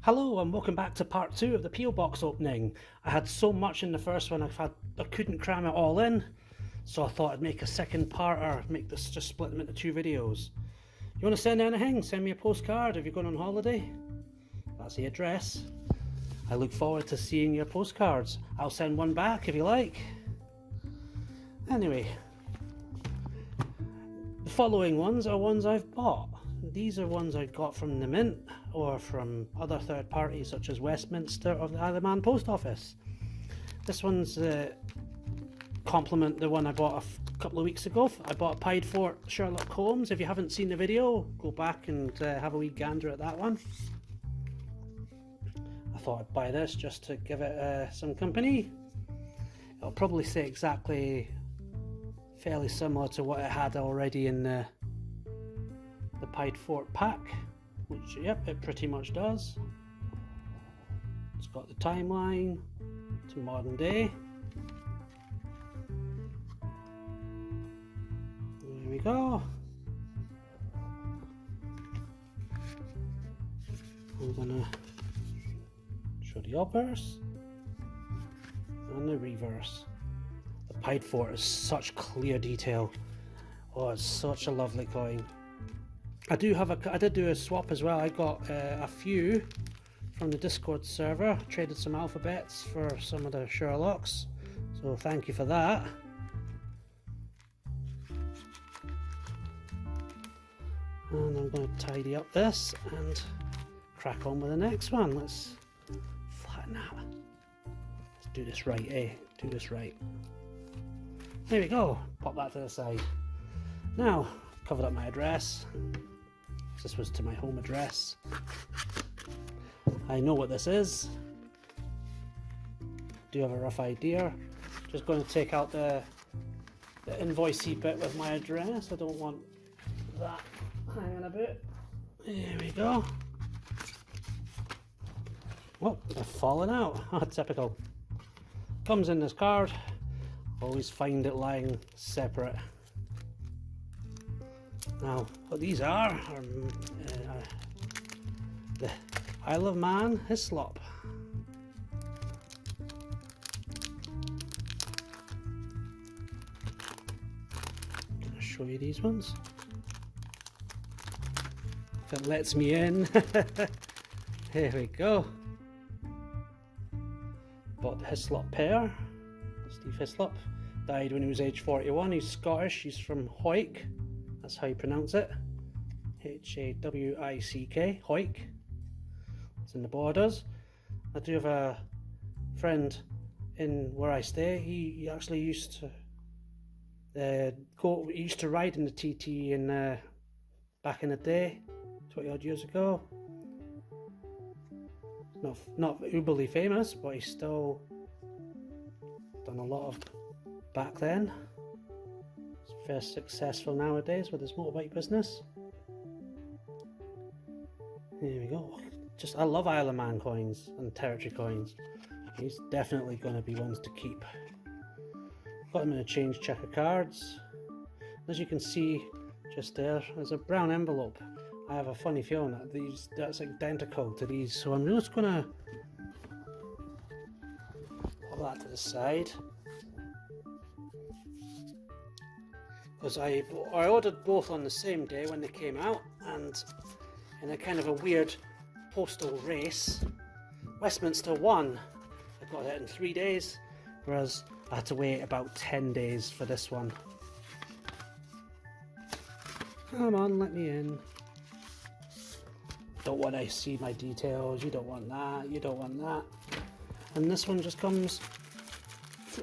Hello and welcome back to part 2 of the PO box opening. I had so much in the first one I couldn't cram it all in, so I thought I'd make a second part, or make this, just split them into 2 videos. You want to send anything? Send me a postcard if you're going on holiday. That's the address. I look forward to seeing your postcards. I'll send one back if you like. Anyway, the following ones are ones I've bought. These are ones I got from the Mint or from other third parties such as Westminster or the Isle of Man Post Office. This one's complement the one I bought a couple of weeks ago. I bought a Pied Fort Sherlock Holmes. If you haven't seen the video, go back and have a wee gander at that one. I thought I'd buy this just to give it some company. It'll probably say exactly fairly similar to what it had already in the Pied Fort pack, which, yep, it pretty much does. It's got the timeline to modern day. There we go. I'm gonna show the obverse and the reverse. The Pied Fort is such clear detail. Oh, it's such a lovely coin. I did do a swap as well. I got a few from the Discord server. Traded some alphabets for some of the Sherlocks, so thank you for that. And I'm going to tidy up this and crack on with the next one. Let's flatten that. Let's do this right, eh? Do this right. There we go. Pop that to the side. Now, covered up my address. This was to my home address. I know what this is. Do have a rough idea. Just going to take out the invoicey bit with my address. I don't want that hanging about. There we go. Oh, they've fallen out. Oh, typical. Comes in this card. Always find it lying separate. Now, what these are the Isle of Man Hislop. I'm going to show you these ones. If it lets me in. Here we go. Bought the Hislop pair. Steve Hislop died when he was age 41. He's Scottish. He's from Hawick. That's how you pronounce it. Hawick. Hawick. It's in the borders. I do have a friend in where I stay. He actually used to ride in the TT in back in the day, 20 odd years ago. Not uberly famous, but he's still done a lot of back then. Very successful nowadays with his motorbike business. There we go. I love Isle of Man coins and territory coins. He's definitely going to be ones to keep. Got him in a change checker cards. As you can see just there's a brown envelope. I have a funny feeling that that's identical to these, so I'm just going to put that to the side. Because I ordered both on the same day when they came out, and in a kind of a weird postal race, Westminster won. I got it in 3 days, whereas I had to wait about 10 days for this one. Come on, let me in. Don't want to see my details, you don't want that, you don't want that. And this one just comes,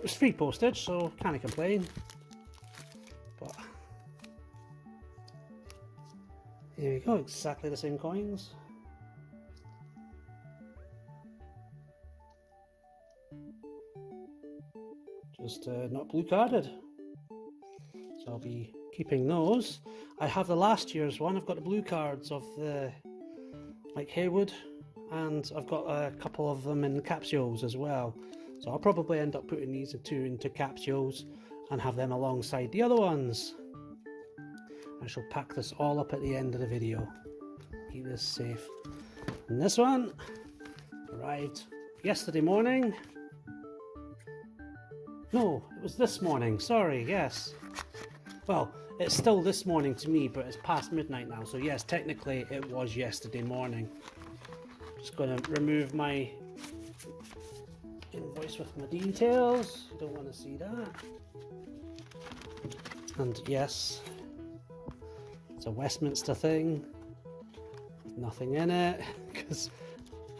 it's free postage, so can't complain. But here we go, exactly the same coins. Just not blue carded. So I'll be keeping those. I have the last year's one. I've got the blue cards of the Mike Haywood, and I've got a couple of them in capsules as well. So I'll probably end up putting these two into capsules and have them alongside the other ones. I shall pack this all up at the end of the video. Keep this safe. And this one arrived yesterday morning. No, it was this morning, sorry, yes. Well, it's still this morning to me, but it's past midnight now, so yes, technically it was yesterday morning. Just going to remove my invoice with my details. You don't want to see that. And yes, it's a Westminster thing. Nothing in it, because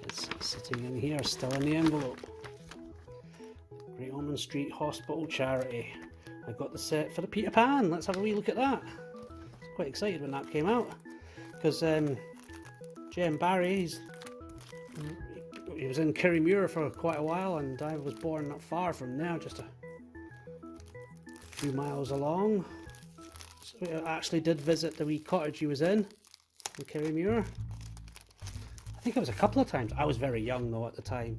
it's sitting in here, still in the envelope. Great Ormond Street Hospital Charity. I got the set for the Peter Pan. Let's have a wee look at that. I was quite excited when that came out, because Jem Barry, he was in Kirriemuir for quite a while, and I was born not far from there, just a few miles along. So I actually did visit the wee cottage he was in Kirriemuir. I think it was a couple of times. I was very young though at the time.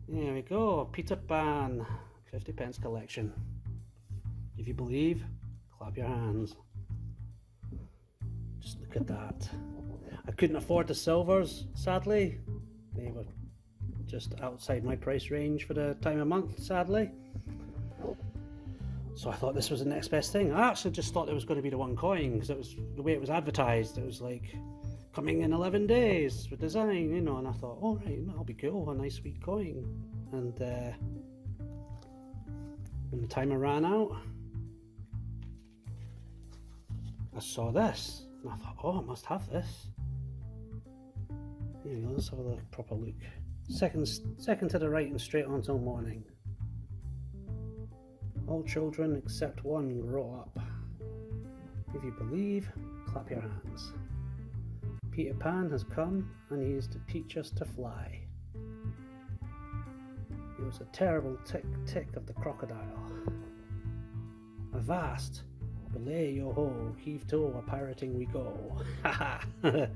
There we go, Peter Pan, 50p collection. If you believe, clap your hands. Just look at that. I couldn't afford the silvers, sadly. They were just outside my price range for the time of month, sadly. So I thought this was the next best thing. I actually just thought it was going to be the one coin, because it was the way it was advertised. It was like, coming in 11 days with design, you know, and I thought, oh right, that'll be cool, a nice sweet coin. And when the timer ran out, I saw this, and I thought, oh, I must have this. Here we go, let's have a proper look. Second to the right and straight on till morning. All children except one grow up. If you believe, clap your hands. Peter Pan has come, and he is to teach us to fly. It was a terrible tick-tick of the crocodile. Avast, belay yo ho, heave to, a pirating we go. Ha ha!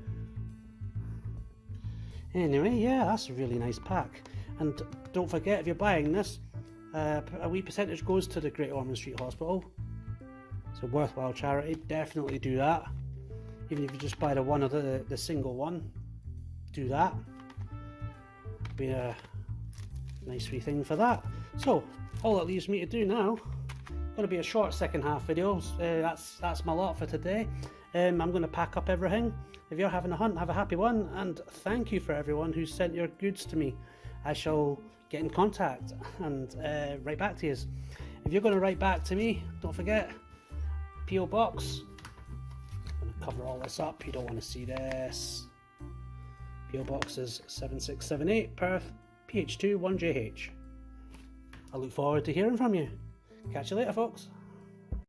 Anyway, yeah, that's a really nice pack. And don't forget, if you're buying this, a wee percentage goes to the Great Ormond Street Hospital. It's a worthwhile charity, definitely do that. Even if you just buy the one or the single one, do that. Be a nice wee thing for that. So, all that leaves me to do now, going to be a short second half video. That's my lot for today. I'm going to pack up everything. If you're having a hunt, have a happy one, and thank you for everyone who sent your goods to me. I shall get in contact and write back to you. If you're going to write back to me, don't forget, P.O. Box. I'm going to cover all this up, you don't want to see this. P.O. Box is 7678 Perth, PH2 1JH. I look forward to hearing from you. Catch you later, folks.